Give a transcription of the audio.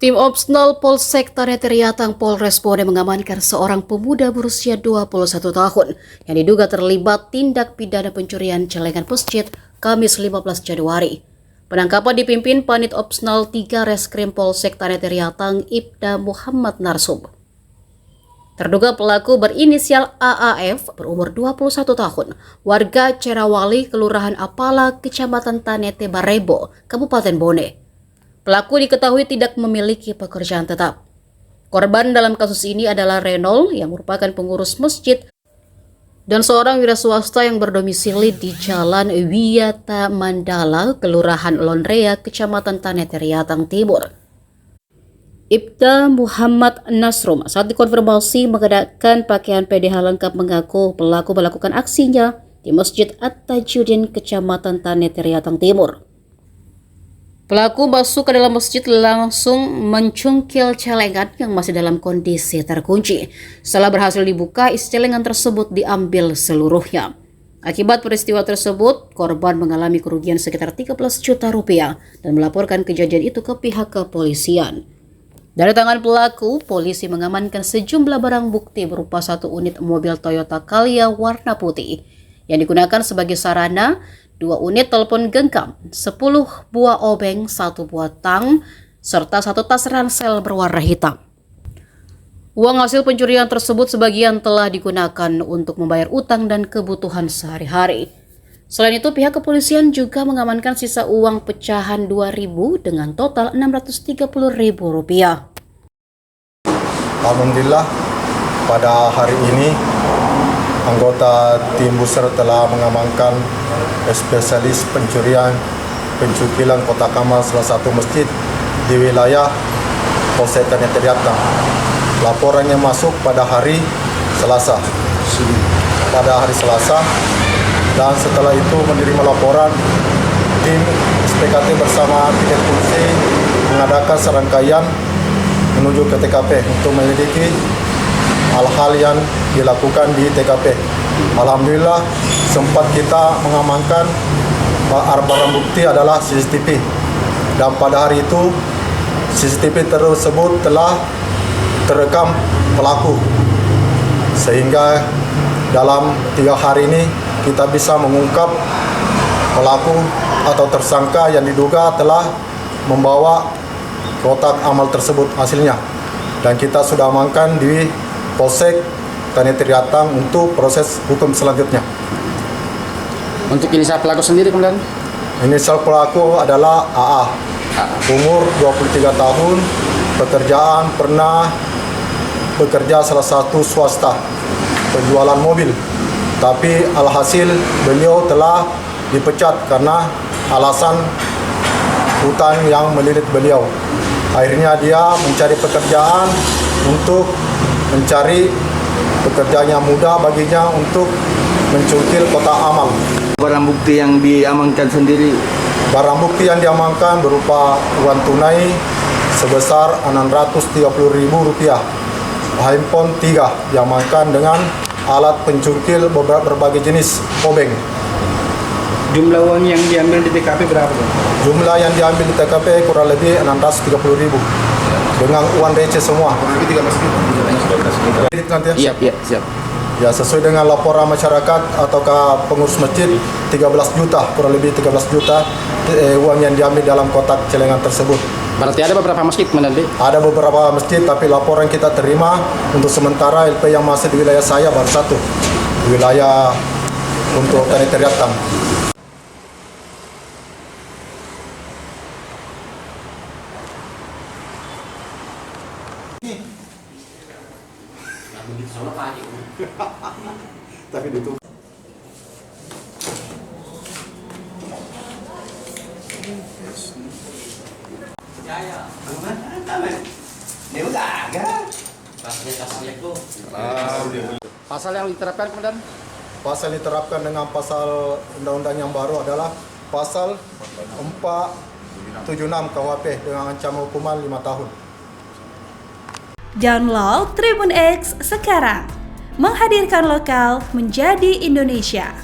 Tim Opsnal Polsek Tanah Teriatang Polres Bone mengamankan seorang pemuda berusia 21 tahun yang diduga terlibat tindak pidana pencurian celengan masjid Kamis 15 Januari. Penangkapan dipimpin Panit Opsnal 3 Reskrim Polsek Tanah Teriatang Ibda Muhammad Narsub. Terduga pelaku berinisial AAF berumur 21 tahun, warga Cerawali, Kelurahan Apala, Kecamatan Tanete Barebo, Kabupaten Bone. Pelaku diketahui tidak memiliki pekerjaan tetap. Korban dalam kasus ini adalah Renol yang merupakan pengurus masjid dan seorang wira swasta yang berdomisili di Jalan Wiyata Mandala, Kelurahan Lonrea, Kecamatan Tanah Teriatang Timur. Ibda Muhammad Nasrum saat dikonfirmasi mengenakan pakaian PDH lengkap mengaku pelaku melakukan aksinya di Masjid At-Tajudin, Kecamatan Tanah Teriatang Timur. Pelaku masuk ke dalam masjid langsung mencungkil celengan yang masih dalam kondisi terkunci. Setelah berhasil dibuka, isi celengan tersebut diambil seluruhnya. Akibat peristiwa tersebut, korban mengalami kerugian sekitar 13 juta rupiah dan melaporkan kejadian itu ke pihak kepolisian. Dari tangan pelaku, polisi mengamankan sejumlah barang bukti berupa 1 unit mobil Toyota Calya warna putih yang digunakan sebagai sarana, 2 unit telepon genggam, 10 buah obeng, 1 buah tang, serta 1 tas ransel berwarna hitam. Uang hasil pencurian tersebut sebagian telah digunakan untuk membayar utang dan kebutuhan sehari-hari. Selain itu, pihak kepolisian juga mengamankan sisa uang pecahan 2.000 dengan total Rp630.000. Alhamdulillah, pada hari ini anggota tim Buser telah mengamankan spesialis pencucian kotak amal salah satu masjid di wilayah Polsek Tanah Teriatang. Laporannya masuk pada hari Selasa. Dan setelah itu menerima laporan, tim SPKT bersama piket polisi mengadakan serangkaian menuju ke TKP untuk menyelidiki hal-hal yang dilakukan di TKP. Alhamdulillah sempat kita mengamankan barang bukti adalah CCTV. Dan pada hari itu CCTV tersebut telah terekam pelaku. Sehingga dalam 3 hari ini kita bisa mengungkap pelaku atau tersangka yang diduga telah membawa kotak amal tersebut hasilnya. Dan kita sudah amankan di Polsek Tanah Teriatang untuk proses hukum selanjutnya. Untuk inisial pelaku sendiri kemudian? Inisial pelaku adalah AA, umur 23 tahun, pekerjaan pernah bekerja salah satu swasta, penjualan mobil. Tapi alhasil beliau telah dipecat karena alasan hutang yang melilit beliau. Akhirnya dia mencari pekerjaan untuk mencari pekerjaan yang mudah baginya untuk mencungkil kotak amal. Barang bukti yang diamankan sendiri? Barang bukti yang diamankan berupa uang tunai sebesar Rp630.000. Handphone 3 diamankan dengan alat pencungkil berbagai jenis obeng. Jumlah uang yang diambil di TKP berapa? Jumlah yang diambil di TKP kurang lebih Rp630.000 dengan uang receh semua. Iya, siap. Ya, sesuai dengan laporan masyarakat ataukah pengurus masjid 13 juta, kurang lebih 13 juta uang yang diambil dalam kotak celengan tersebut. Berarti ada beberapa masjid menanti? Ada beberapa masjid, tapi laporan kita terima untuk sementara LP yang masih di wilayah saya baru 1, wilayah untuk Tanah Teriatang. Tapi ditutup. Pasal yang diterapkan kemudian? Pasal diterapkan dengan pasal undang-undang yang baru adalah pasal 476 KUHP dengan ancaman hukuman 5 tahun. Download Tribun X sekarang, menghadirkan lokal menjadi Indonesia.